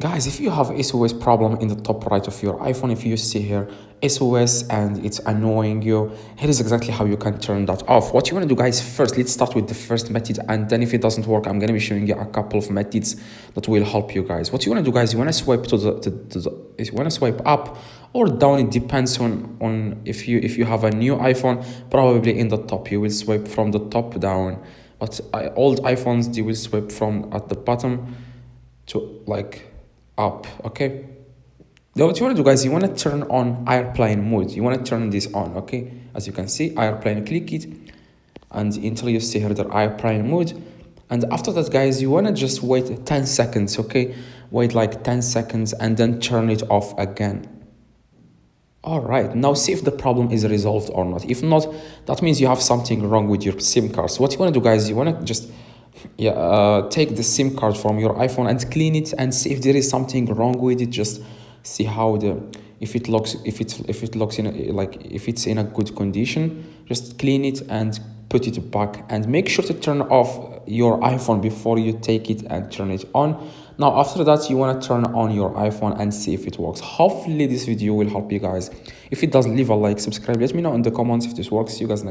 Guys, if you have SOS problem in the top right of your iPhone, if you see here SOS and it's annoying you, here is exactly how you can turn that off. What you want to do, guys, first let's start with the first method, and then if it doesn't work, I'm going to be showing you a couple of methods that will help you guys. What you want to do, guys, you want to swipe you want to swipe up or down. It depends on if you have a new iPhone, probably in the top you will swipe from the top down, but old iPhones, they will swipe from at the bottom to like up. Okay, now what you want to do, guys, you want to turn on airplane mode. You want to turn this on. Okay, as you can see, airplane, click it, and until you see here the airplane mode. And after that, guys, you want to just wait 10 seconds. Okay, wait like 10 seconds and then turn it off again. All right, now see if the problem is resolved or not. If not, that means you have something wrong with your SIM card. So what you want to do, guys, you want to just take the SIM card from your iPhone and clean it and see if there is something wrong with it. Just see how if it looks in if it's in a good condition. Just clean it and put it back, and make sure to turn off your iPhone before you take it and turn it on. Now after that, you want to turn on your iPhone and see if it works. Hopefully this video will help you guys. If it does, leave a like, subscribe, let me know in the comments if this works. See you guys next.